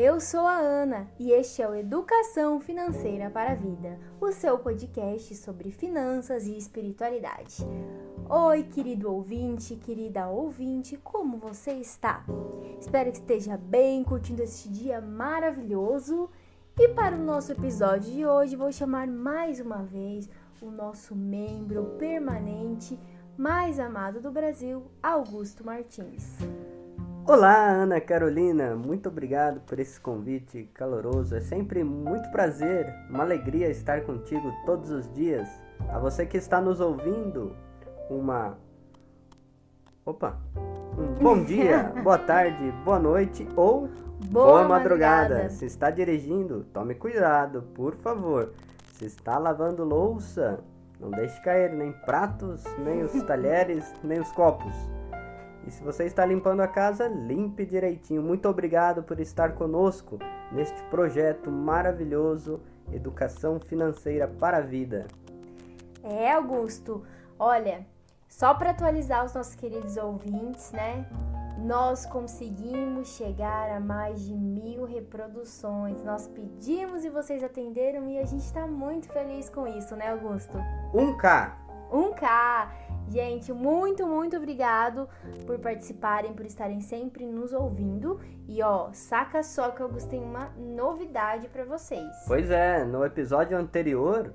Eu sou a Ana e este é o Educação Financeira para a Vida, o seu podcast sobre finanças e espiritualidade. Oi, querido ouvinte, querida ouvinte, como você está? Espero que esteja bem, curtindo este dia maravilhoso. E para o nosso episódio de hoje, vou chamar mais uma vez o nosso membro permanente mais amado do Brasil, Augusto Martins. Olá, Ana Carolina, muito obrigado por esse convite caloroso. É sempre muito prazer, uma alegria estar contigo todos os dias. A você que está nos ouvindo, um bom dia, boa tarde, boa noite ou boa madrugada. Se está dirigindo, tome cuidado, por favor. Se está lavando louça, não deixe cair nem pratos, nem os talheres, nem os copos. E se você está limpando a casa, limpe direitinho. Muito obrigado por estar conosco neste projeto maravilhoso, Educação Financeira para a Vida. Augusto, olha, só para atualizar os nossos queridos ouvintes, né? Nós conseguimos chegar a mais de 1.000 reproduções. Nós pedimos e vocês atenderam e a gente está muito feliz com isso, né, Augusto? 1K! Gente, muito obrigado por participarem, por estarem sempre nos ouvindo. E saca só que eu gostei de uma novidade para vocês. Pois é, no episódio anterior,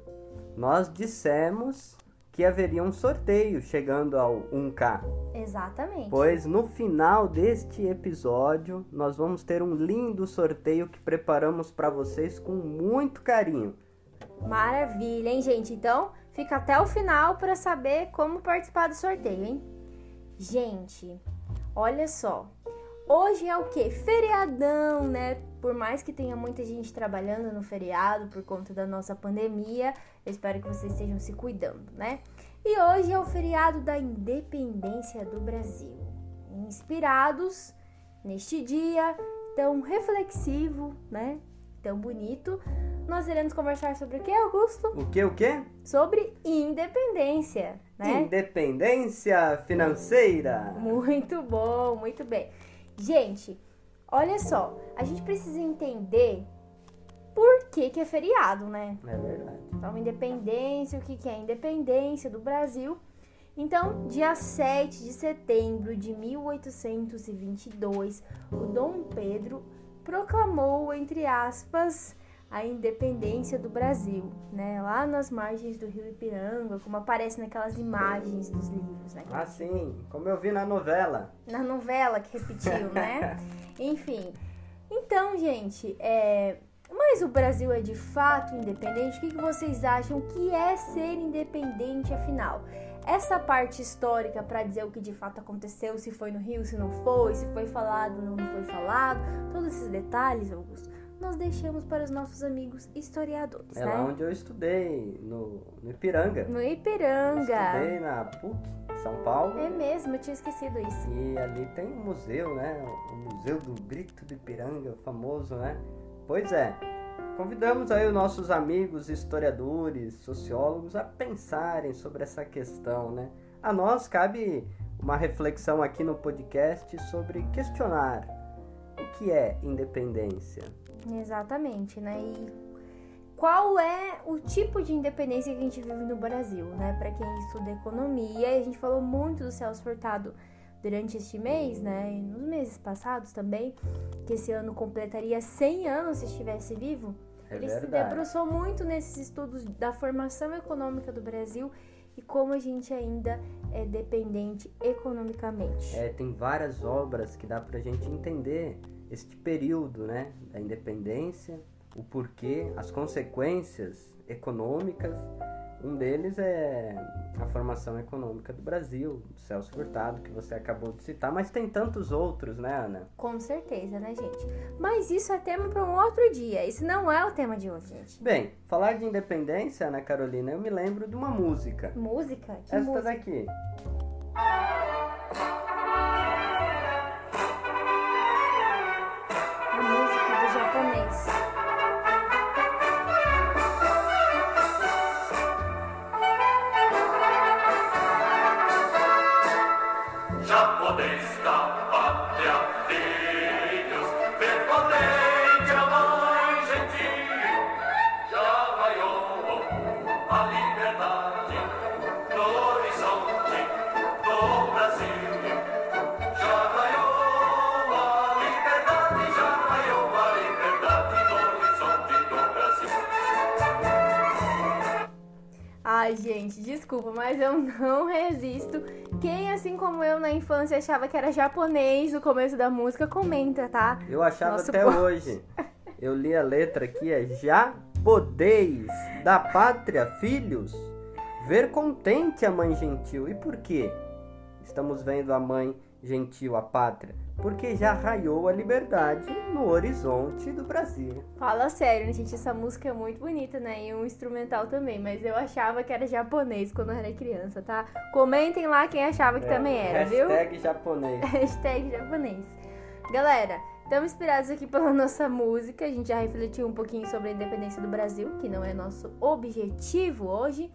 nós dissemos que haveria um sorteio chegando ao 1K. Exatamente. Pois no final deste episódio, nós vamos ter um lindo sorteio que preparamos para vocês com muito carinho. Maravilha, hein, gente? Então, fica até o final para saber como participar do sorteio, hein? Gente, olha só. Hoje é o quê? Feriadão, né? Por mais que tenha muita gente trabalhando no feriado por conta da nossa pandemia, eu espero que vocês estejam se cuidando, né? E hoje é o feriado da Independência do Brasil. Inspirados neste dia tão reflexivo, né? Tão bonito, nós iremos conversar sobre o que, Augusto? O quê? Sobre independência, né? Independência financeira. Muito bom, muito bem. Gente, olha só, a gente precisa entender por que é feriado, né? É verdade. Então, independência, o que é a independência do Brasil? Então, dia 7 de setembro de 1822, o Dom Pedro proclamou, entre aspas, a independência do Brasil, né? Lá nas margens do rio Ipiranga, como aparece naquelas imagens dos livros, né? Ah, sim, como eu vi na novela. Na novela que repetiu, né? Enfim. Então, gente, mas o Brasil é de fato independente? O que vocês acham que é ser independente, afinal? Essa parte histórica para dizer o que de fato aconteceu, se foi no Rio, se não foi, se foi falado, não foi falado, todos esses detalhes, Augusto, nós deixamos para os nossos amigos historiadores, né? Lá onde eu estudei, no Ipiranga. No Ipiranga. Eu estudei na PUC, São Paulo. É mesmo, eu tinha esquecido isso. E ali tem um museu, né? O Museu do Grito do Ipiranga, famoso, né? Pois é. Convidamos aí os nossos amigos historiadores, sociólogos a pensarem sobre essa questão, né? A nós cabe uma reflexão aqui no podcast sobre questionar o que é independência. Exatamente, né? E qual é o tipo de independência que a gente vive no Brasil, né? Para quem estuda economia, a gente falou muito do Celso Furtado durante este mês, né? E nos meses passados também, que esse ano completaria 100 anos se estivesse vivo. Ele se debruçou muito nesses estudos da formação econômica do Brasil e como a gente ainda é dependente economicamente. Tem várias obras que dá pra gente entender este período, né, da independência, o porquê, as consequências econômicas. Um deles é a formação econômica do Brasil, do Celso Furtado, que você acabou de citar, mas tem tantos outros, né, Ana? Com certeza, né, gente? Mas isso é tema para um outro dia, esse não é o tema de hoje, gente. Bem, falar de independência, Ana Carolina, eu me lembro de uma música. Música? Que Esta música? daqui. A música do japonês. Japonês da pátria, filhos, vergonha. Ai, gente, desculpa, mas eu não resisto. Quem, assim como eu, na infância achava que era japonês no começo da música, comenta, tá? Eu achava até hoje. Eu li a letra aqui, já podeis da pátria, filhos, ver contente a mãe gentil. E por quê? Estamos vendo a mãe gentil, a pátria, porque já raiou a liberdade no horizonte do Brasil. Fala sério, né, gente? Essa música é muito bonita, né? E um instrumental também, mas eu achava que era japonês quando eu era criança, tá? Comentem lá quem achava que também era, viu? Hashtag japonês. Hashtag japonês. Galera, estamos inspirados aqui pela nossa música. A gente já refletiu um pouquinho sobre a independência do Brasil, que não é nosso objetivo hoje.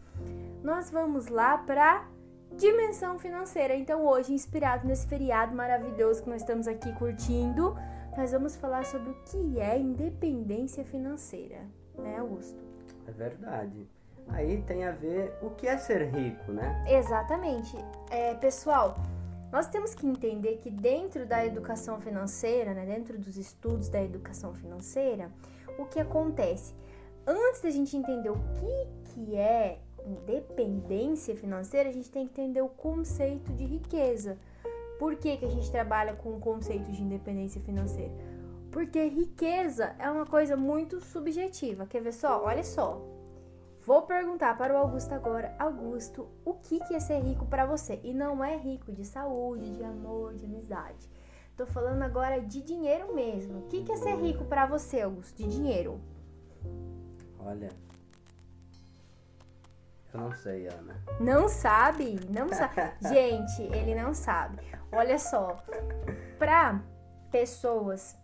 Nós vamos lá pra dimensão financeira. Então hoje, inspirado nesse feriado maravilhoso que nós estamos aqui curtindo, nós vamos falar sobre o que é independência financeira, né, Augusto? É verdade. Aí tem a ver o que é ser rico, né? Exatamente. Pessoal, nós temos que entender que dentro da educação financeira, né, dentro dos estudos da educação financeira, o que acontece? Antes da gente entender o que é independência financeira, a gente tem que entender o conceito de riqueza. Por que a gente trabalha com o conceito de independência financeira? Porque riqueza é uma coisa muito subjetiva. Quer ver só? Olha só. Vou perguntar para o Augusto agora. Augusto, o que é ser rico para você? E não é rico de saúde, de amor, de amizade. Tô falando agora de dinheiro mesmo. O que é ser rico para você, Augusto? De dinheiro. Olha, eu não sei, Ana. Não sabe? Não sabe. Gente, ele não sabe. Olha só, para pessoas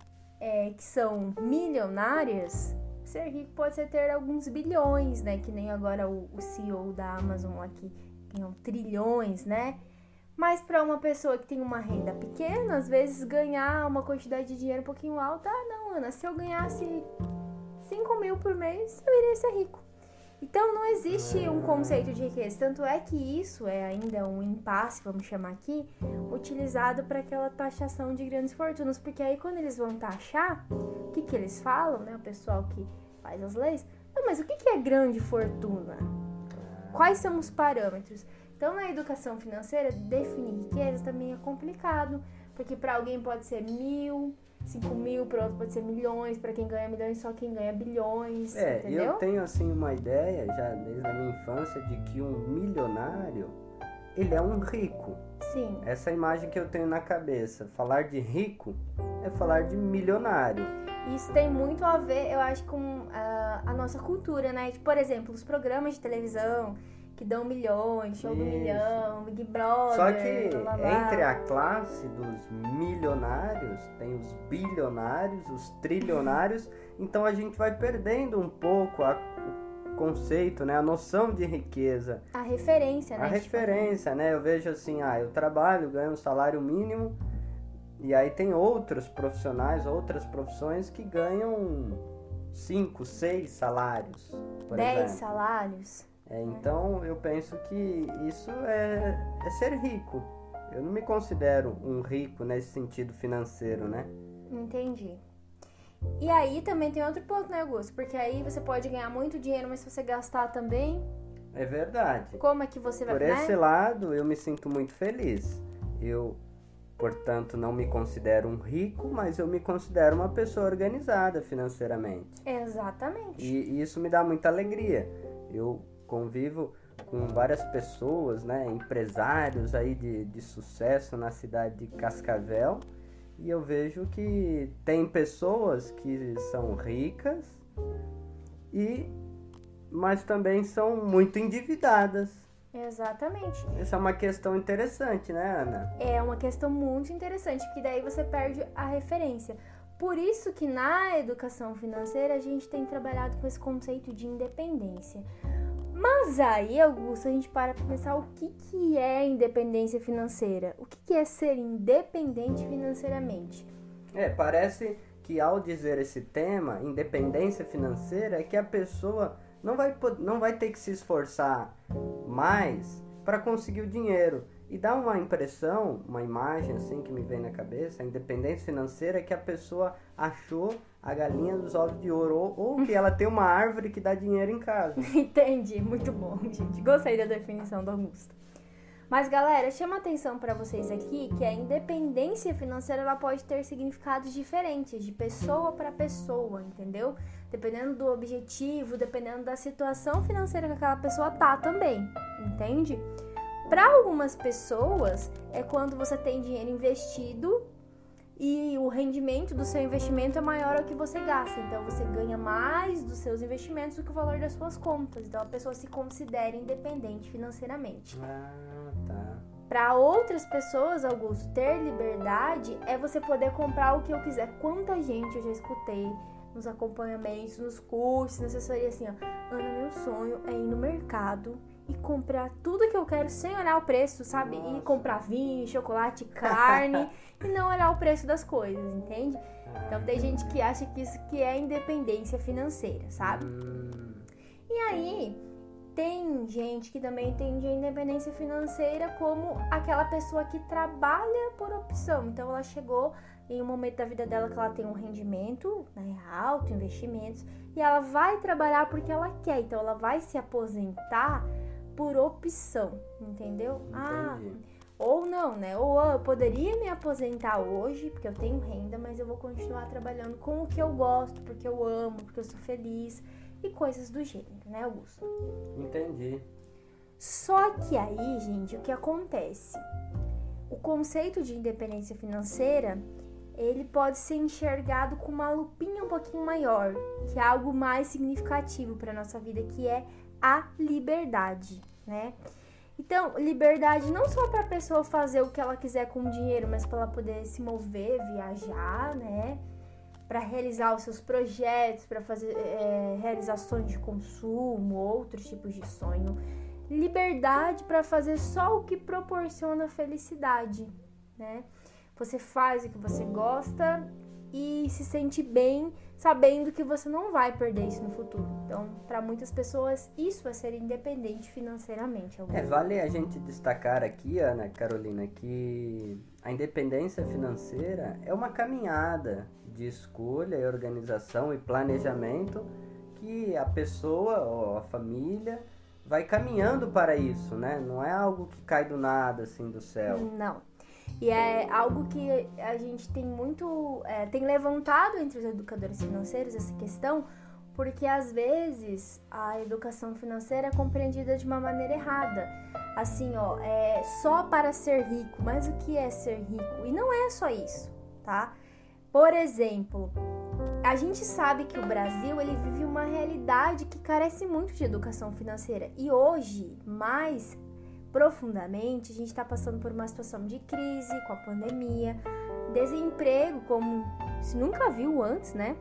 que são milionárias, ser rico pode ser ter alguns bilhões, né? Que nem agora o CEO da Amazon aqui tem trilhões, né? Mas para uma pessoa que tem uma renda pequena, às vezes ganhar uma quantidade de dinheiro um pouquinho alta, não, Ana, se eu ganhasse 5 mil por mês, eu iria ser rico. Então, não existe um conceito de riqueza. Tanto é que isso é ainda um impasse, vamos chamar aqui, utilizado para aquela taxação de grandes fortunas. Porque aí, quando eles vão taxar, o que eles falam, né? O pessoal que faz as leis. Não, mas o que é grande fortuna? Quais são os parâmetros? Então, na educação financeira, definir riqueza também é complicado. Porque para alguém pode ser 1.000... 5 mil, para outro pode ser milhões, para quem ganha milhões, só quem ganha bilhões, entendeu? Eu tenho assim uma ideia, já desde a minha infância, de que um milionário, ele é um rico. Sim. Essa imagem que eu tenho na cabeça. Falar de rico é falar de milionário. Isso tem muito a ver, eu acho, com a nossa cultura, né? Por exemplo, os programas de televisão que dão milhões, Show do Milhão, Big Brother... Só que entre a classe dos milionários, tem os bilionários, os trilionários, então a gente vai perdendo um pouco o conceito, né? A noção de riqueza. A referência, né? A referência, né? Eu vejo assim, eu trabalho, ganho um salário mínimo, e aí tem outros profissionais, outras profissões que ganham 5, 6 salários, por 10 exemplo. salários... Então eu penso que isso é ser rico. Eu não me considero um rico nesse sentido financeiro, né? Entendi. E aí também tem outro ponto, né, Augusto? Porque aí você pode ganhar muito dinheiro, mas se você gastar também... É verdade. Como é que você vai... Por esse lado, eu me sinto muito feliz. Eu, portanto, não me considero um rico, mas eu me considero uma pessoa organizada financeiramente. Exatamente. E isso me dá muita alegria. Eu convivo com várias pessoas, né, empresários aí de sucesso na cidade de Cascavel, e eu vejo que tem pessoas que são ricas, mas também são muito endividadas. Exatamente. Essa é uma questão interessante, né, Ana? É uma questão muito interessante, porque daí você perde a referência. Por isso que na educação financeira a gente tem trabalhado com esse conceito de independência. Mas aí, Augusto, a gente para pensar o que é independência financeira. O que é ser independente financeiramente? Parece que ao dizer esse tema, independência financeira, é que a pessoa não vai ter que se esforçar mais para conseguir o dinheiro. E dá uma impressão, uma imagem assim que me vem na cabeça, a independência financeira é que a pessoa achou a galinha dos ovos de ouro, ou que ela tem uma árvore que dá dinheiro em casa. Entendi, muito bom, gente. Gostei da definição do Augusto. Mas, galera, chama atenção para vocês aqui que a independência financeira ela pode ter significados diferentes de pessoa para pessoa, entendeu? Dependendo do objetivo, dependendo da situação financeira que aquela pessoa tá também, entende? Para algumas pessoas, é quando você tem dinheiro investido e o rendimento do seu investimento é maior ao que você gasta. Então, você ganha mais dos seus investimentos do que o valor das suas contas. Então, a pessoa se considera independente financeiramente. Tá. Para outras pessoas, Augusto, ter liberdade é você poder comprar o que eu quiser. Quanta gente eu já escutei nos acompanhamentos, nos cursos, na assessoria, assim, ó. Ana, meu sonho é ir no mercado e comprar tudo que eu quero sem olhar o preço, sabe? Nossa. E comprar vinho, chocolate, carne e não olhar o preço das coisas, entende? Então tem gente que acha que isso que é independência financeira, sabe? E aí, tem gente que também entende a independência financeira como aquela pessoa que trabalha por opção. Então ela chegou em um momento da vida dela que ela tem um rendimento, né, alto, investimentos, e ela vai trabalhar porque ela quer. Então ela vai se aposentar por opção, entendeu? Entendi. Ou não, né? Ou eu poderia me aposentar hoje, porque eu tenho renda, mas eu vou continuar trabalhando com o que eu gosto, porque eu amo, porque eu sou feliz e coisas do gênero, né, Augusto? Entendi. Só que aí, gente, o que acontece? O conceito de independência financeira, ele pode ser enxergado com uma lupinha um pouquinho maior, que é algo mais significativo para nossa vida, que é a liberdade, né? Então, liberdade não só para a pessoa fazer o que ela quiser com o dinheiro, mas para ela poder se mover, viajar, né? Para realizar os seus projetos, para fazer realizações de consumo, outros tipos de sonho. Liberdade para fazer só o que proporciona felicidade, né? Você faz o que você gosta e se sente bem sabendo que você não vai perder isso no futuro. Então, para muitas pessoas, isso é ser independente financeiramente. Vale a gente destacar aqui, Ana Carolina, que a independência financeira é uma caminhada de escolha e organização e planejamento que a pessoa ou a família vai caminhando para isso, né? Não é algo que cai do nada, assim, do céu. Não. E é algo que a gente tem tem levantado entre os educadores financeiros essa questão, porque às vezes a educação financeira é compreendida de uma maneira errada. Assim, é só para ser rico, mas o que é ser rico? E não é só isso, tá? Por exemplo, a gente sabe que o Brasil ele vive uma realidade que carece muito de educação financeira. E hoje, mais profundamente, a gente está passando por uma situação de crise com a pandemia, desemprego como se nunca viu antes, né?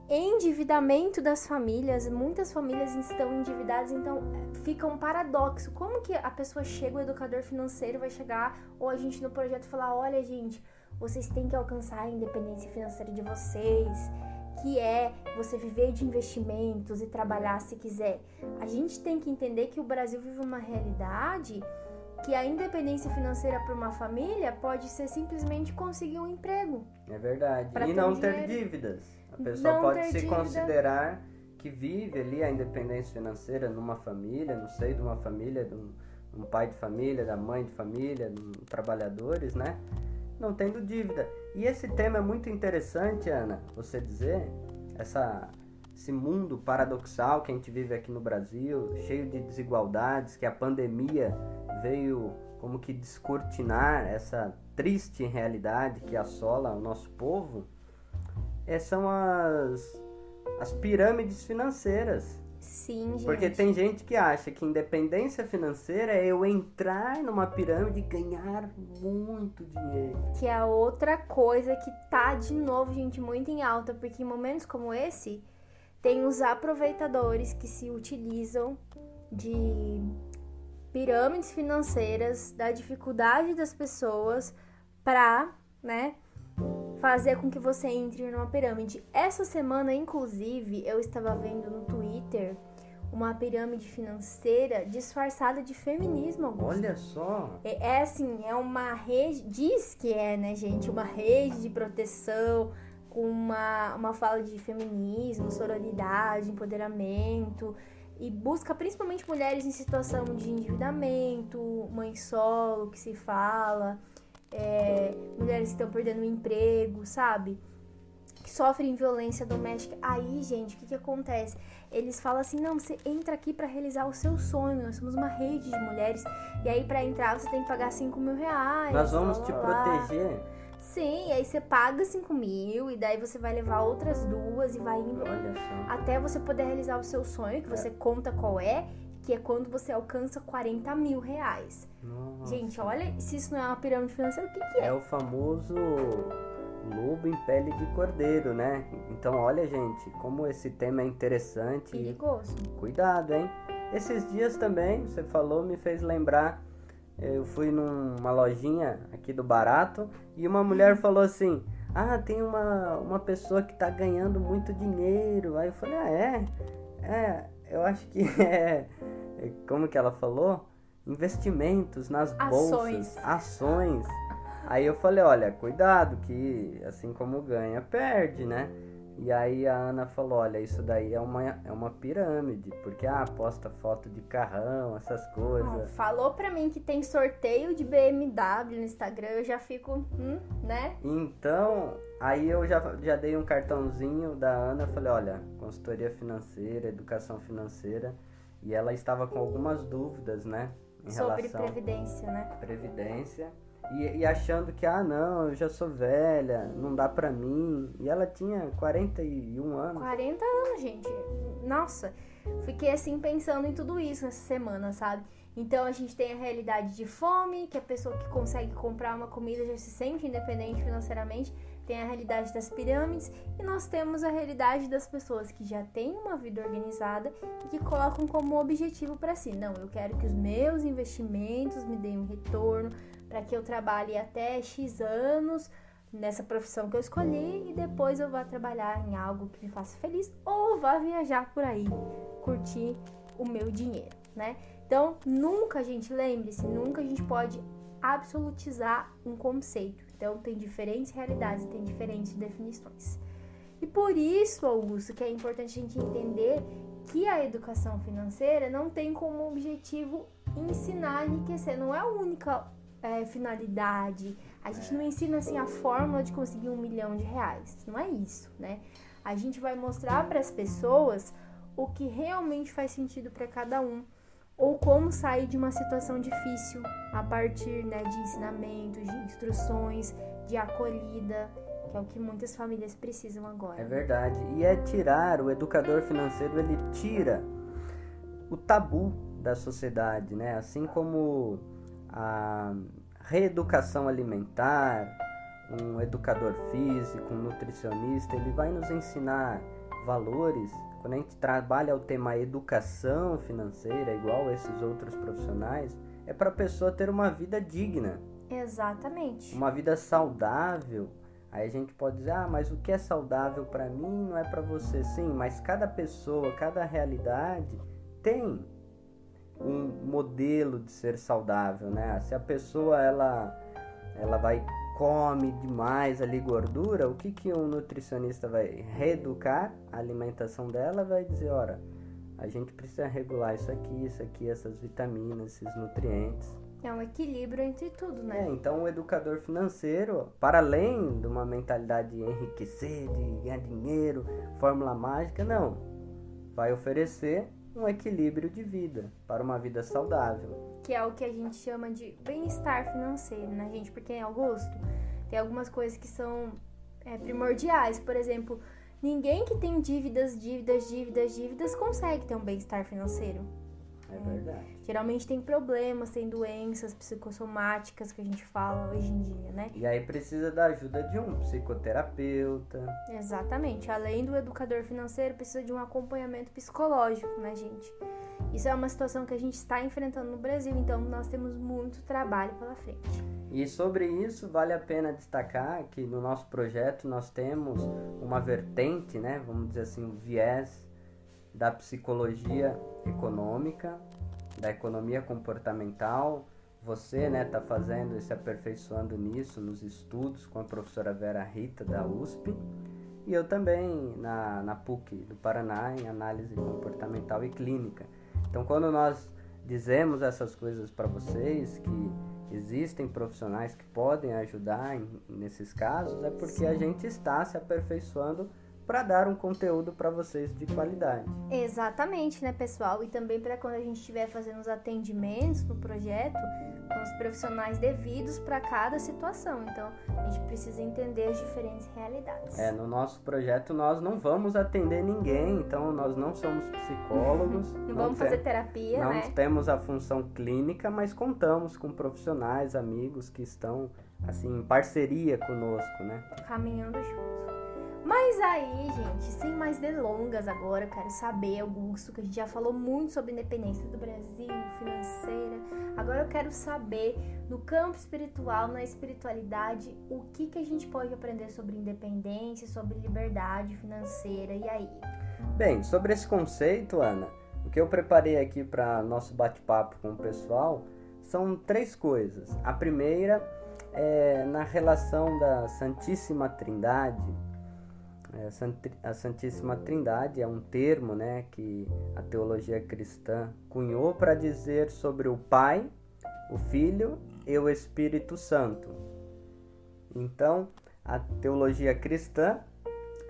Endividamento das famílias, muitas famílias estão endividadas, então fica um paradoxo. Como que a pessoa chega, o educador financeiro vai chegar, ou a gente no projeto falar, olha gente, vocês têm que alcançar a independência financeira de vocês, que é você viver de investimentos e trabalhar se quiser. A gente tem que entender que o Brasil vive uma realidade que a independência financeira para uma família pode ser simplesmente conseguir um emprego. É verdade. E não ter dívidas. A pessoa pode se considerar que vive ali a independência financeira numa família, no seio de uma família, de um pai de família, da mãe de família, de trabalhadores, né? Não tendo dívida. E esse tema é muito interessante, Ana, você dizer, esse mundo paradoxal que a gente vive aqui no Brasil, cheio de desigualdades, que a pandemia veio como que descortinar essa triste realidade que assola o nosso povo, são as pirâmides financeiras. Sim, gente. Porque tem gente que acha que independência financeira é eu entrar numa pirâmide e ganhar muito dinheiro. Que é outra coisa que tá, de novo, gente, muito em alta. Porque em momentos como esse, tem os aproveitadores que se utilizam de pirâmides financeiras, da dificuldade das pessoas pra, né, fazer com que você entre numa pirâmide. Essa semana, inclusive, eu estava vendo no Twitter uma pirâmide financeira disfarçada de feminismo, Augusto. Olha só! É assim, é uma rede, diz que é, né, gente, uma rede de proteção com uma fala de feminismo, sororidade, empoderamento, e busca principalmente mulheres em situação de endividamento, mãe solo, que se fala, mulheres que estão perdendo o emprego, sabe? Que sofrem violência doméstica. Aí, gente, o que acontece? Eles falam assim, não, você entra aqui pra realizar o seu sonho, nós somos uma rede de mulheres, e aí pra entrar você tem que pagar 5 mil reais. Nós vamos te proteger. Sim, e aí você paga 5 mil, e daí você vai levar outras 2 e vai indo até você poder realizar o seu sonho, que você conta qual é, que é quando você alcança 40 mil reais. Nossa. Gente, olha, se isso não é uma pirâmide financeira, o que é? É o famoso lobo em pele de cordeiro, né? Então, olha, gente, como esse tema é interessante. Perigoso. Cuidado, hein? Esses dias também, você falou, me fez lembrar. Eu fui numa lojinha aqui do Barato e uma mulher falou assim: ah, tem uma pessoa que tá ganhando muito dinheiro. Aí eu falei: eu acho que como que ela falou? Investimentos nas bolsas, ações. Aí eu falei: olha, cuidado que assim como ganha, perde, né? E aí a Ana falou: olha, isso daí é uma pirâmide, porque posta foto de carrão, essas coisas. Falou pra mim que tem sorteio de BMW no Instagram, eu já fico, né? Então, aí eu já dei um cartãozinho da Ana, falei: olha, consultoria financeira, educação financeira, e ela estava com algumas dúvidas, né? Sobre previdência, né? Previdência. E achando que, não, eu já sou velha, não dá pra mim. E ela tinha 41 anos. 40 anos, gente. Nossa, fiquei assim pensando em tudo isso nessa semana, sabe? Então a gente tem a realidade de fome, que a pessoa que consegue comprar uma comida já se sente independente financeiramente. Tem a realidade das pirâmides e nós temos a realidade das pessoas que já têm uma vida organizada e que colocam como objetivo para si: não, eu quero que os meus investimentos me deem um retorno, para que eu trabalhe até X anos nessa profissão que eu escolhi e depois eu vá trabalhar em algo que me faça feliz ou vá viajar por aí, curtir o meu dinheiro, né? Então, nunca, gente, lembre-se, nunca a gente pode absolutizar um conceito. Então, tem diferentes realidades, tem diferentes definições. E por isso, Augusto, que é importante a gente entender que a educação financeira não tem como objetivo ensinar a enriquecer, não é a única finalidade. A gente não ensina assim a fórmula de conseguir R$1 milhão, não é isso, né? A gente vai mostrar para as pessoas o que realmente faz sentido para cada um, ou como sair de uma situação difícil a partir, né, de ensinamentos, de instruções, de acolhida, que é o que muitas famílias precisam agora. É verdade. E o educador financeiro, ele tira o tabu da sociedade, né? Assim como a reeducação alimentar, um educador físico, um nutricionista, ele vai nos ensinar valores. Quando a gente trabalha o tema educação financeira, igual esses outros profissionais, é para a pessoa ter uma vida digna. Exatamente. Uma vida saudável. Aí a gente pode dizer: mas o que é saudável para mim não é para você. Sim, mas cada pessoa, cada realidade tem um modelo de ser saudável, né? Se a pessoa ela come demais ali gordura, o que um nutricionista vai reeducar a alimentação dela? Vai dizer: olha, a gente precisa regular isso aqui, essas vitaminas, esses nutrientes. É um equilíbrio entre tudo, né? Então o educador financeiro, para além de uma mentalidade de enriquecer, de ganhar dinheiro, fórmula mágica, não. Vai oferecer um equilíbrio de vida para uma vida saudável. Que é o que a gente chama de bem-estar financeiro, né, gente? Porque, Augusto, tem algumas coisas que são primordiais. Por exemplo, ninguém que tem dívidas consegue ter um bem-estar financeiro. É verdade. Geralmente tem problemas, tem doenças psicossomáticas que a gente fala hoje em dia, né? E aí precisa da ajuda de um psicoterapeuta. Exatamente. Além do educador financeiro, precisa de um acompanhamento psicológico, né, gente? Isso é uma situação que a gente está enfrentando no Brasil, então nós temos muito trabalho pela frente. E sobre isso, vale a pena destacar que no nosso projeto nós temos uma vertente, né, vamos dizer assim, um viés da psicologia econômica, da economia comportamental. Você, né, tá fazendo e se aperfeiçoando nisso, nos estudos com a professora Vera Rita, da USP. E eu também na PUC do Paraná, em análise comportamental e clínica. Então, quando nós dizemos essas coisas para vocês, que existem profissionais que podem ajudar nesses casos, é porque a gente está se aperfeiçoando para dar um conteúdo para vocês de qualidade. Exatamente, né, pessoal? E também para quando a gente estiver fazendo os atendimentos no projeto, com os profissionais devidos para cada situação. Então, a gente precisa entender as diferentes realidades. No nosso projeto nós não vamos atender ninguém, então nós não somos psicólogos. Não vamos fazer terapia, não né? Não temos a função clínica, mas contamos com profissionais, amigos que estão, assim, em parceria conosco, né? Caminhando junto. Mas aí, gente, sem mais delongas agora, eu quero saber, Augusto, que a gente já falou muito sobre independência do Brasil, financeira. Agora eu quero saber, no campo espiritual, na espiritualidade, o que a gente pode aprender sobre independência, sobre liberdade financeira, e aí? Bem, sobre esse conceito, Ana, o que eu preparei aqui para nosso bate-papo com o pessoal são 3 coisas. A primeira é na relação da Santíssima Trindade. A Santíssima Trindade é um termo, né, que a teologia cristã cunhou para dizer sobre o Pai, o Filho e o Espírito Santo. Então, a teologia cristã,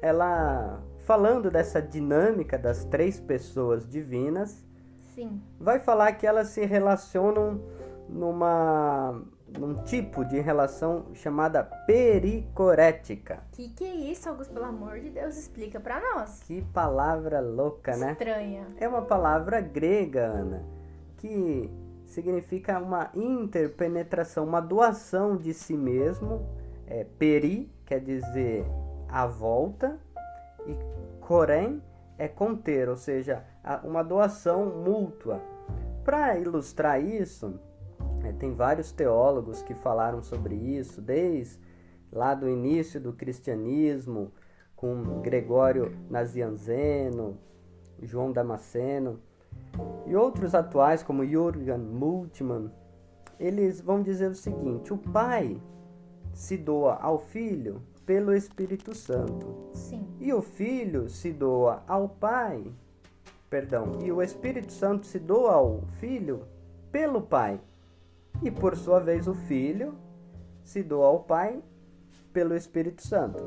ela, falando dessa dinâmica das 3 pessoas divinas, sim, vai falar que elas se relacionam num tipo de relação chamada pericorética. Que é isso, Augusto? Pelo amor de Deus, explica pra nós. Que palavra louca, né? Estranha. É uma palavra grega, Ana, que significa uma interpenetração, uma doação de si mesmo. Peri quer dizer à volta e corém é conter, ou seja, uma doação mútua. Para ilustrar isso, tem vários teólogos que falaram sobre isso, desde lá do início do cristianismo, com Gregório Nazianzeno, João Damasceno, e outros atuais, como Jürgen Moltmann. Eles vão dizer o seguinte: o Pai se doa ao Filho pelo Espírito Santo. Sim. E o Filho se doa ao Pai, e o Espírito Santo se doa ao Filho pelo Pai. E por sua vez o Filho se doa ao Pai pelo Espírito Santo.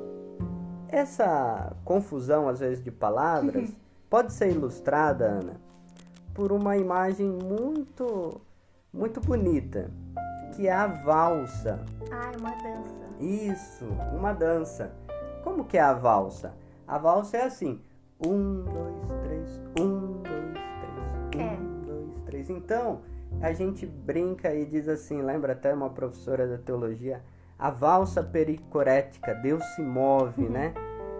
Essa confusão, às vezes, de palavras pode ser ilustrada, Ana, por uma imagem muito, muito bonita, que é a valsa. É uma dança. Isso, uma dança. Como que é a valsa? A valsa é assim: 1, 2, 3, 1, 2, 3, 1, 2, 3. Então, a gente brinca e diz assim, lembra até uma professora da teologia, a valsa pericorética, Deus se move, né?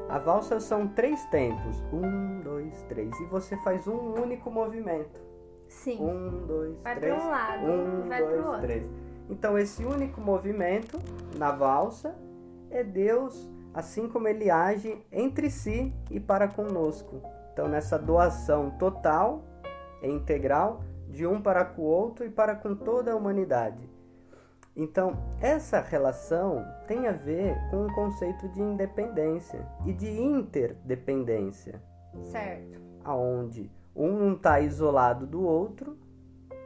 A valsa são 3 tempos, 1, 2, 3, e você faz um único movimento. Sim. 1, 2, 3. Vai para um lado, 1, vai para o 2, outro. 3. Então, esse único movimento na valsa é Deus, assim como ele age entre si e para conosco. Então, nessa doação total e integral, de um para com o outro e para com toda a humanidade. Então, essa relação tem a ver com o conceito de independência e de interdependência. Certo. Aonde um não está isolado do outro,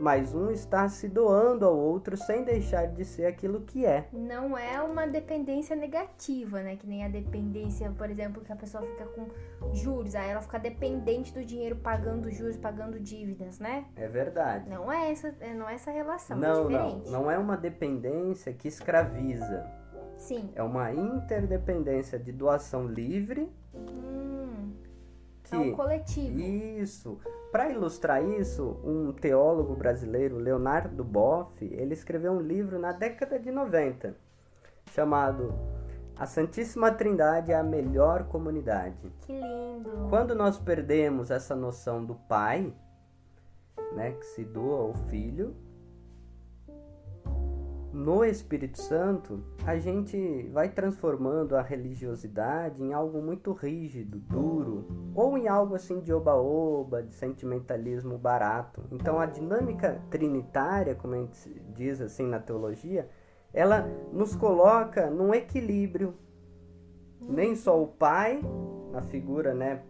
mas um está se doando ao outro sem deixar de ser aquilo que é. Não é uma dependência negativa, né? Que nem a dependência, por exemplo, que a pessoa fica com juros, aí ela fica dependente do dinheiro pagando juros, pagando dívidas, né? É verdade. Não é essa relação, é Não, diferente. não é uma dependência que escraviza. Sim. É uma interdependência de doação livre. É um coletivo. Isso. Para ilustrar isso, um teólogo brasileiro, Leonardo Boff, ele escreveu um livro na década de 90, chamado A Santíssima Trindade é a Melhor Comunidade. Que lindo! Quando nós perdemos essa noção do Pai, né, que se doa ao Filho, no Espírito Santo, a gente vai transformando a religiosidade em algo muito rígido, duro, ou em algo assim de oba-oba, de sentimentalismo barato. Então a dinâmica trinitária, como a gente diz assim na teologia, ela nos coloca num equilíbrio. Nem só o Pai, na figura, né,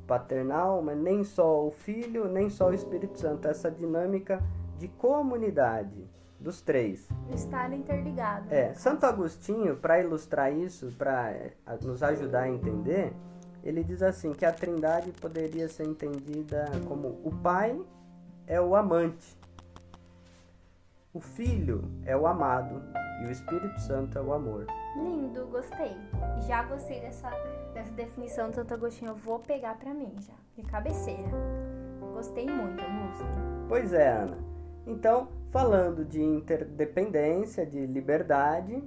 paternal, mas nem só o Filho, nem só o Espírito Santo. Essa dinâmica de comunidade dos três. Estar interligado. Santo Agostinho, para ilustrar isso, para nos ajudar a entender, ele diz assim, que a Trindade poderia ser entendida como o Pai é o amante, o Filho é o amado e o Espírito Santo é o amor. Lindo, gostei. Já gostei dessa definição do Santo Agostinho. Eu vou pegar para mim já, de cabeceira. Gostei muito, Augusto. Pois é, Ana. Então, falando de interdependência, de liberdade,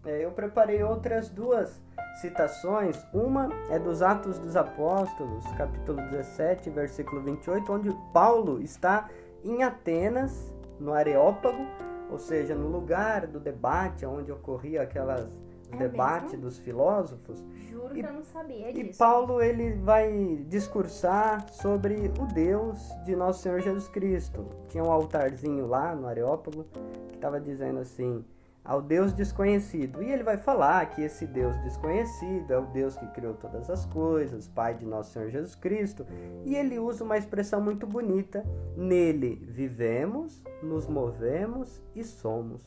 eu preparei outras duas citações. Uma é dos Atos dos Apóstolos, capítulo 17, versículo 28, onde Paulo está em Atenas, no Areópago, ou seja, no lugar do debate, onde ocorria aquelas debates dos filósofos. Juro que eu não sabia disso. E Paulo, ele vai discursar sobre o Deus de Nosso Senhor Jesus Cristo. Tinha um altarzinho lá no Areópago que estava dizendo assim, ao Deus desconhecido. E ele vai falar que esse Deus desconhecido é o Deus que criou todas as coisas, Pai de Nosso Senhor Jesus Cristo. E ele usa uma expressão muito bonita. Nele vivemos, nos movemos e somos.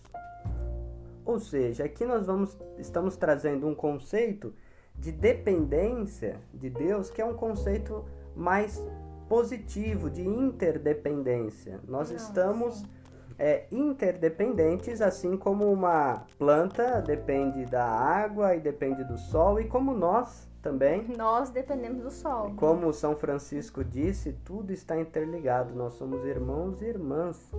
Ou seja, aqui nós estamos trazendo um conceito de dependência de Deus, que é um conceito mais positivo, de interdependência. Nós estamos interdependentes, assim como uma planta depende da água e depende do sol, e como nós também. Nós dependemos do sol. Como São Francisco disse, tudo está interligado, nós somos irmãos e irmãs.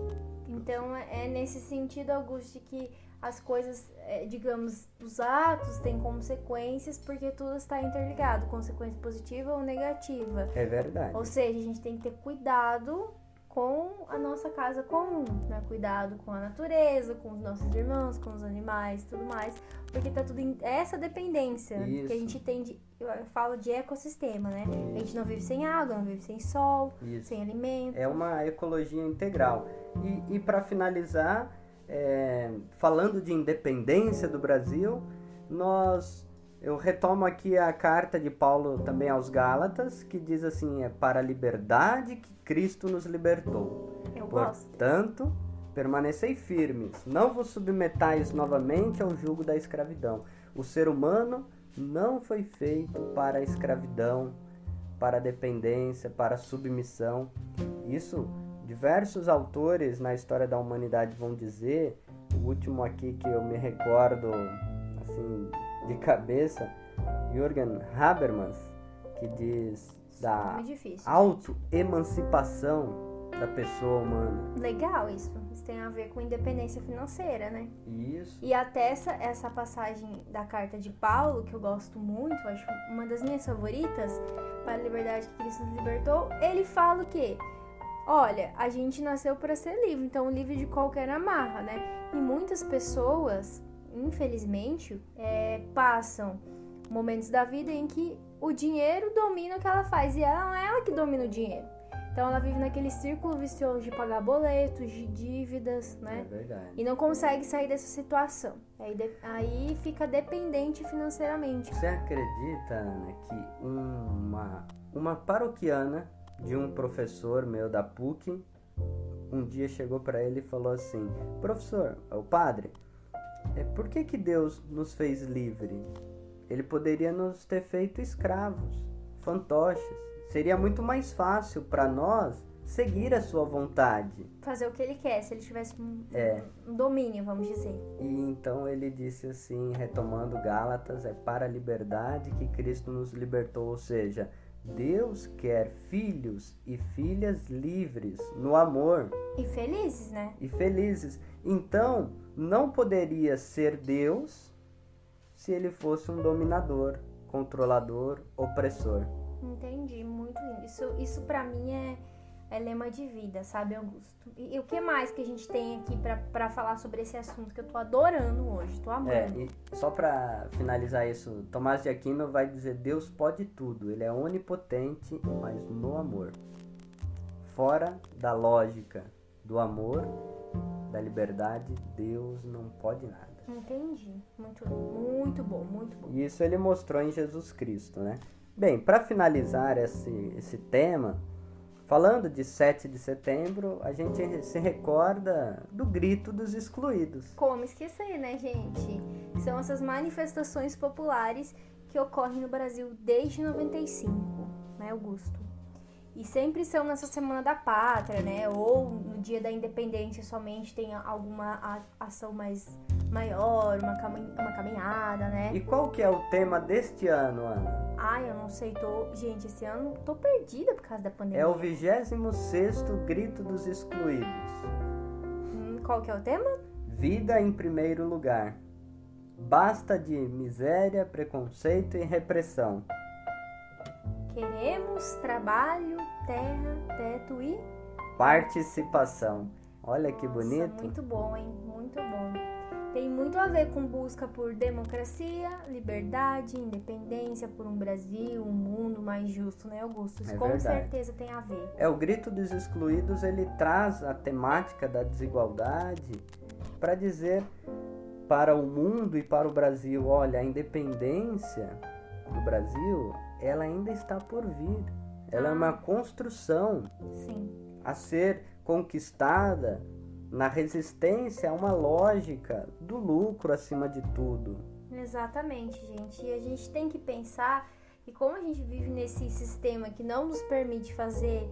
Então é nesse sentido, Augusto, que as coisas, digamos, os atos têm consequências porque tudo está interligado, consequência positiva ou negativa. É verdade. Ou seja, a gente tem que ter cuidado com a nossa casa comum, né? Cuidado com a natureza, com os nossos irmãos, com os animais, tudo mais, porque tá tudo em essa dependência. Isso. Que a gente tem eu falo de ecossistema, né? A gente não vive sem água, não vive sem sol, Isso. sem alimento. É uma ecologia integral. E para finalizar, falando de independência do Brasil, eu retomo aqui a carta de Paulo também aos Gálatas, que diz assim, para a liberdade que Cristo nos libertou. Eu gosto. Portanto, permanecei firmes, não vos submetais novamente ao jugo da escravidão. O ser humano não foi feito para a escravidão, para a dependência, para a submissão. Isso, diversos autores na história da humanidade vão dizer. O último aqui que eu me recordo, assim, de cabeça, Jürgen Habermas, que diz da autoemancipação da pessoa humana. Legal isso. Isso tem a ver com independência financeira, né? Isso. E até essa passagem da carta de Paulo, que eu gosto muito, acho uma das minhas favoritas, para a liberdade que Cristo nos libertou, ele fala o quê? Olha, a gente nasceu para ser livre, então livre de qualquer amarra, né? E muitas pessoas, infelizmente, passam momentos da vida em que o dinheiro domina o que ela faz, e ela não é ela que domina o dinheiro. Então ela vive naquele círculo vicioso de pagar boletos, de dívidas, né? É verdade. E não consegue sair dessa situação. Aí fica dependente financeiramente. Você acredita, Ana, que uma paroquiana de um professor meu da PUC um dia chegou para ele e falou assim: professor, o padre, por que Deus nos fez livre? Ele poderia nos ter feito escravos, fantoches. Seria muito mais fácil para nós seguir a sua vontade. Fazer o que ele quer, se ele tivesse um domínio, vamos dizer. E então ele disse assim, retomando Gálatas, para a liberdade que Cristo nos libertou. Ou seja, Deus quer filhos e filhas livres no amor. E felizes, né? E felizes. Então, não poderia ser Deus se ele fosse um dominador, controlador, opressor. Entendi, muito lindo. Isso pra mim é é lema de vida, sabe, Augusto? E o que mais que a gente tem aqui pra falar sobre esse assunto que eu tô adorando hoje, tô amando. E só pra finalizar isso, Tomás de Aquino vai dizer: Deus pode tudo, ele é onipotente, mas no amor. Fora da lógica do amor, da liberdade, Deus não pode nada. Entendi. Muito bom, muito bom. E isso ele mostrou em Jesus Cristo, né? Bem, para finalizar esse tema, falando de 7 de setembro, a gente se recorda do grito dos excluídos. Como esquecer, né, gente? São essas manifestações populares que ocorrem no Brasil desde 95, né, Augusto? E sempre são nessa Semana da Pátria, né? Ou no Dia da Independência somente tem alguma ação maior, uma caminhada, né? E qual que é o tema deste ano, Ana? Ai, eu não sei, gente, esse ano tô perdida por causa da pandemia. É o 26º Grito dos Excluídos. Qual que é o tema? Vida em primeiro lugar. Basta de miséria, preconceito e repressão. Queremos trabalho, terra, teto e participação. Olha que bonito. Nossa, muito bom, hein? Muito bom. Tem muito a ver com busca por democracia, liberdade, independência, por um Brasil, um mundo mais justo, né, Augusto? Isso com certeza tem a ver. O Grito dos Excluídos, ele traz a temática da desigualdade para dizer para o mundo e para o Brasil: olha, a independência do Brasil, ela ainda está por vir. Ela é uma construção a ser conquistada na resistência a uma lógica do lucro acima de tudo. Exatamente, gente. E a gente tem que pensar que como a gente vive nesse sistema que não nos permite fazer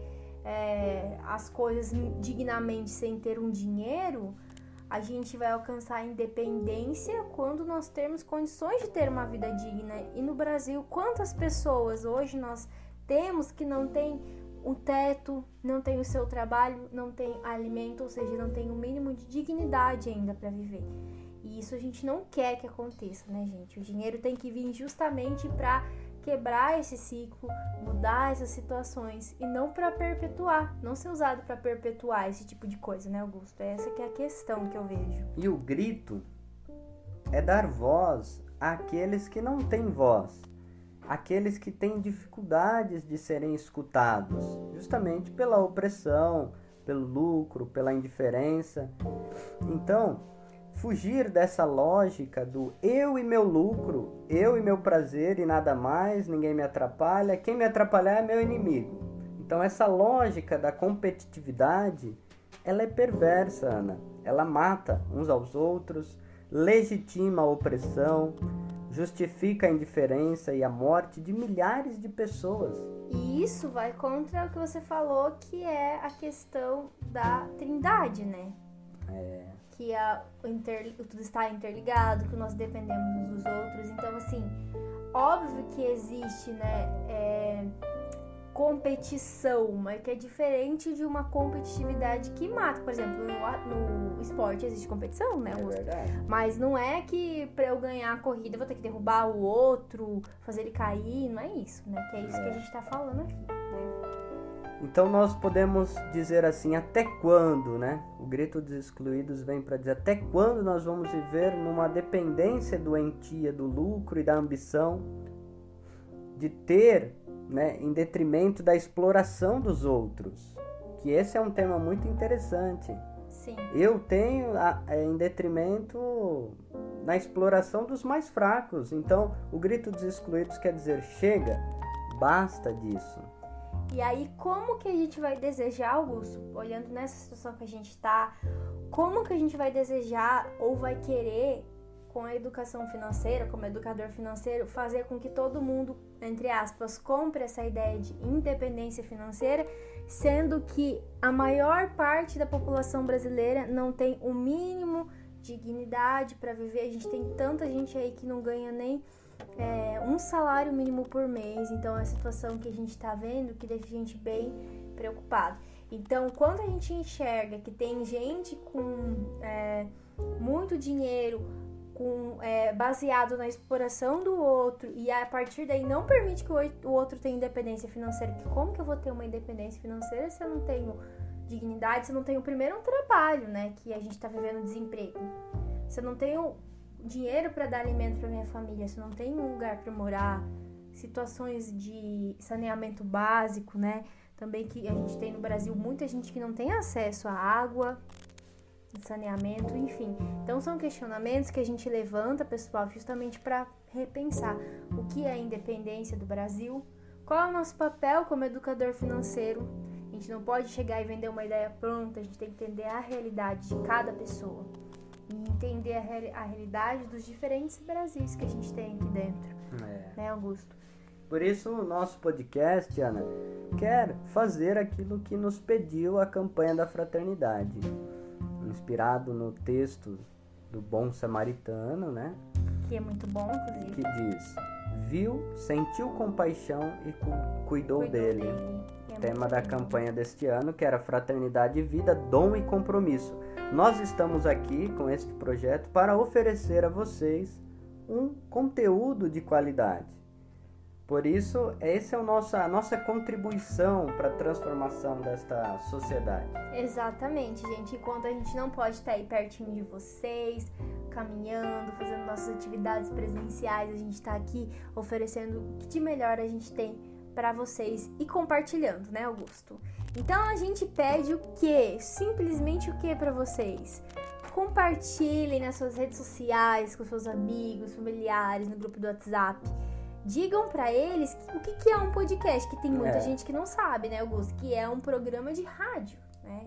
as coisas dignamente sem ter um dinheiro, a gente vai alcançar a independência quando nós termos condições de ter uma vida digna. E no Brasil, quantas pessoas hoje nós temos que não tem um teto, não tem o seu trabalho, não tem alimento, ou seja, não tem o mínimo de dignidade ainda para viver. E isso a gente não quer que aconteça, né, gente? O dinheiro tem que vir justamente para quebrar esse ciclo, mudar essas situações e não para perpetuar, não ser usado para perpetuar esse tipo de coisa, né, Augusto? Essa que é a questão que eu vejo. E o grito é dar voz àqueles que não têm voz, aqueles que têm dificuldades de serem escutados, justamente pela opressão, pelo lucro, pela indiferença. Então, fugir dessa lógica do eu e meu lucro, eu e meu prazer e nada mais, ninguém me atrapalha, quem me atrapalhar é meu inimigo. Então essa lógica da competitividade, ela é perversa, Ana. Ela mata uns aos outros, legitima a opressão, justifica a indiferença e a morte de milhares de pessoas. E isso vai contra o que você falou, que é a questão da trindade, né? Que tudo está interligado, que nós dependemos uns dos outros. Então, assim, óbvio que existe, né, competição, mas que é diferente de uma competitividade que mata. Por exemplo, no esporte existe competição, né? É verdade. Mas não é que pra eu ganhar a corrida eu vou ter que derrubar o outro, fazer ele cair, não é isso, né? Que é isso que a gente tá falando aqui, né? Então nós podemos dizer assim, até quando, né? O Grito dos Excluídos vem para dizer até quando nós vamos viver numa dependência doentia do lucro e da ambição, de ter, né, em detrimento da exploração dos outros. Que esse é um tema muito interessante. Sim. Eu tenho em detrimento na exploração dos mais fracos. Então, o Grito dos Excluídos quer dizer, chega, basta disso. E aí, como que a gente vai desejar, Augusto, olhando nessa situação que a gente tá, como que a gente vai desejar ou vai querer, com a educação financeira, como educador financeiro, fazer com que todo mundo, entre aspas, compre essa ideia de independência financeira, sendo que a maior parte da população brasileira não tem o mínimo de dignidade para viver. A gente tem tanta gente aí que não ganha nem um salário mínimo por mês. Então é uma situação que a gente está vendo que deixa a gente bem preocupado. Então, quando a gente enxerga que tem gente com muito dinheiro, baseado na exploração do outro, e a partir daí não permite que o outro tenha independência financeira. Porque como que eu vou ter uma independência financeira se eu não tenho dignidade, se eu não tenho primeiro um trabalho, né? Que a gente tá vivendo desemprego. Se eu não tenho dinheiro para dar alimento para minha família, se eu não tenho um lugar para morar, situações de saneamento básico, né? Também que a gente tem no Brasil muita gente que não tem acesso à água, saneamento, enfim. Então são questionamentos que a gente levanta, pessoal, justamente para repensar o que é a independência do Brasil, qual é o nosso papel como educador financeiro. A gente não pode chegar e vender uma ideia pronta, a gente tem que entender a realidade de cada pessoa e entender a realidade dos diferentes Brasis que a gente tem aqui dentro, né, Augusto? Por isso o nosso podcast, Ana, quer fazer aquilo que nos pediu a campanha da fraternidade, inspirado no texto do Bom Samaritano, né? Que é muito bom, inclusive. Que diz: viu, sentiu compaixão e cuidou dele. Tema da campanha deste ano, que era Fraternidade, Vida, Dom e Compromisso. Nós estamos aqui com este projeto para oferecer a vocês um conteúdo de qualidade. Por isso, essa é a nossa contribuição para a transformação desta sociedade. Exatamente, gente. Enquanto a gente não pode estar aí pertinho de vocês, caminhando, fazendo nossas atividades presenciais, a gente está aqui oferecendo o que de melhor a gente tem para vocês e compartilhando, né, Augusto? Então a gente pede o quê? Simplesmente o quê para vocês? Compartilhem nas suas redes sociais, com seus amigos, familiares, no grupo do WhatsApp. Digam para eles o que é um podcast, que tem muita gente que não sabe, né, Augusto? Que é um programa de rádio, né?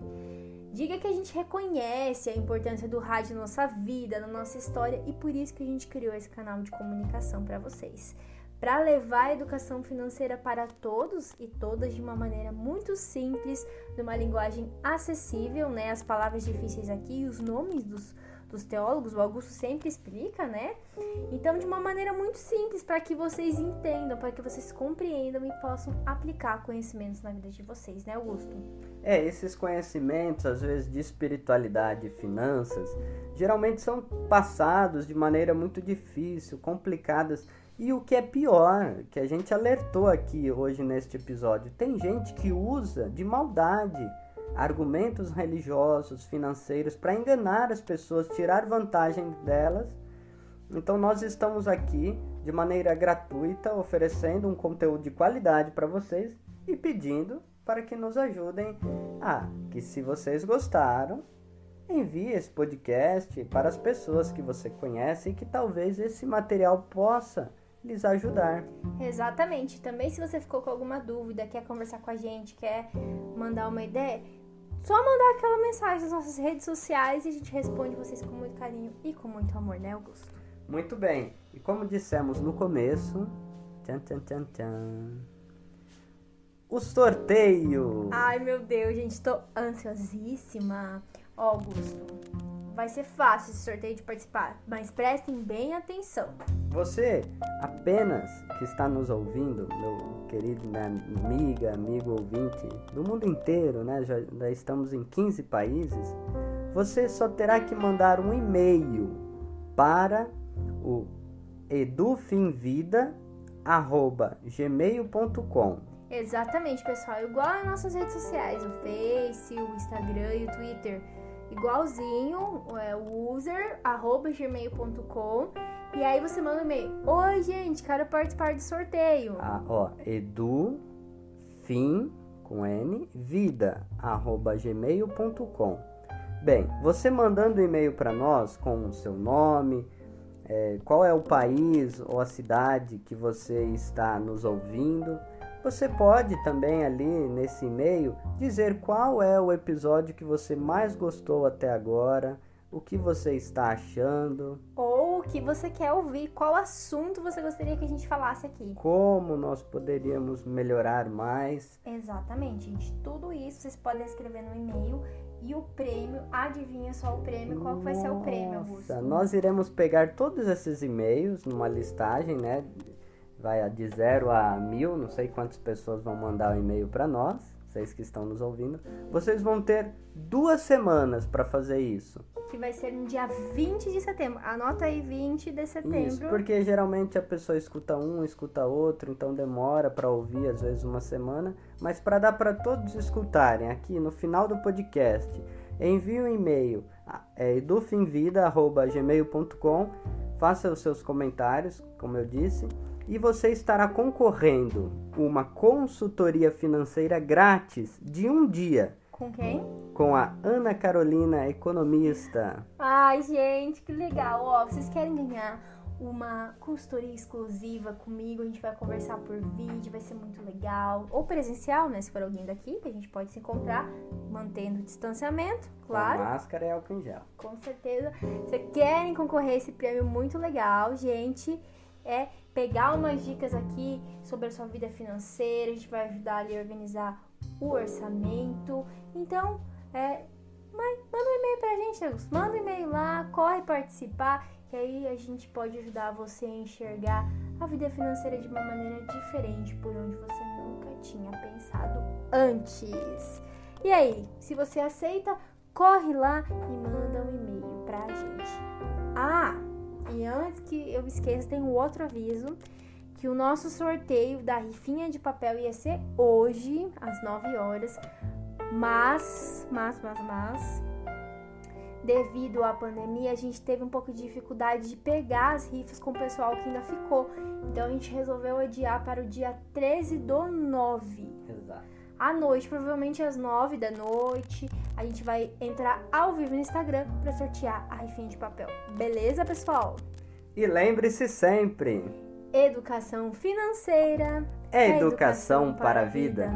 Diga que a gente reconhece a importância do rádio na nossa vida, na nossa história, e por isso que a gente criou esse canal de comunicação para vocês. Para levar a educação financeira para todos e todas de uma maneira muito simples, de uma linguagem acessível, né? As palavras difíceis aqui, os nomes dos teólogos, o Augusto sempre explica, né? Então, de uma maneira muito simples, para que vocês entendam, para que vocês compreendam e possam aplicar conhecimentos na vida de vocês, né, Augusto? Esses conhecimentos, às vezes, de espiritualidade e finanças, geralmente são passados de maneira muito difícil, complicadas. E o que é pior, que a gente alertou aqui hoje neste episódio, tem gente que usa de maldade argumentos religiosos, financeiros, para enganar as pessoas, tirar vantagem delas. Então nós estamos aqui de maneira gratuita, oferecendo um conteúdo de qualidade para vocês e pedindo para que nos ajudem que se vocês gostaram, envie esse podcast para as pessoas que você conhece e que talvez esse material possa lhes ajudar. Exatamente. Também, se você ficou com alguma dúvida, quer conversar com a gente, quer mandar uma ideia, só mandar aquela mensagem nas nossas redes sociais e a gente responde vocês com muito carinho e com muito amor, né, Augusto? Muito bem. E como dissemos no começo, o sorteio. Ai, meu Deus, gente, tô ansiosíssima. Augusto, vai ser fácil esse sorteio de participar, mas prestem bem atenção. Você apenas que está nos ouvindo, meu querido amigo ouvinte do mundo inteiro, né? Já estamos em 15 países. Você só terá que mandar um e-mail para o edufinvida@gmail.com. Exatamente, pessoal, igual as nossas redes sociais, o Face, o Instagram e o Twitter. Igualzinho, o user, @gmail.com. E aí você manda um e-mail: oi, gente, quero participar do sorteio. edufin, com N, vida@gmail.com. Bem, você mandando um e-mail para nós com o seu nome, qual é o país ou a cidade que você está nos ouvindo. Você pode também ali nesse e-mail dizer qual é o episódio que você mais gostou até agora, o que você está achando. Ou o que você quer ouvir, qual assunto você gostaria que a gente falasse aqui. Como nós poderíamos melhorar mais. Exatamente, gente. Tudo isso vocês podem escrever no e-mail. E o prêmio, adivinha só o prêmio? Qual vai ser o prêmio, Augusto? Nós iremos pegar todos esses e-mails numa listagem, né? Vai de 0 a 1000, não sei quantas pessoas vão mandar o e-mail para nós, vocês que estão nos ouvindo. Vocês vão ter 2 semanas para fazer isso. que vai ser no dia 20 de setembro. Anota aí, 20 de setembro. Isso, porque geralmente a pessoa escuta um, escuta outro, então demora para ouvir, às vezes uma semana. Mas para dar para todos escutarem aqui no final do podcast, envie um e-mail edufinvida@gmail.com, faça os seus comentários, como eu disse, e você estará concorrendo uma consultoria financeira grátis de um dia. Com quem? Com a Ana Carolina, economista. Ai, gente, que legal. Ó, vocês querem ganhar uma consultoria exclusiva comigo? A gente vai conversar por vídeo, vai ser muito legal. Ou presencial, né? Se for alguém daqui, que a gente pode se encontrar, mantendo o distanciamento, claro. Com máscara e álcool em gel. Com certeza. Vocês querem concorrer a esse prêmio muito legal, gente? É pegar umas dicas aqui sobre a sua vida financeira. A gente vai ajudar ali a organizar o orçamento. Então, manda um e-mail pra gente, Augusto. Manda um e-mail lá, corre participar, que aí a gente pode ajudar você a enxergar a vida financeira de uma maneira diferente, por onde você nunca tinha pensado antes. E aí, se você aceita, corre lá e manda um e-mail pra gente. E antes que eu esqueça, tem um outro aviso, que o nosso sorteio da rifinha de papel ia ser hoje, às 9 horas, mas, devido à pandemia, a gente teve um pouco de dificuldade de pegar as rifas com o pessoal que ainda ficou. Então, a gente resolveu adiar para o dia 13/9. Exato. À noite, provavelmente às 9 da noite, a gente vai entrar ao vivo no Instagram para sortear a rifinha de papel. Beleza, pessoal? E lembre-se sempre: educação financeira é educação para a vida.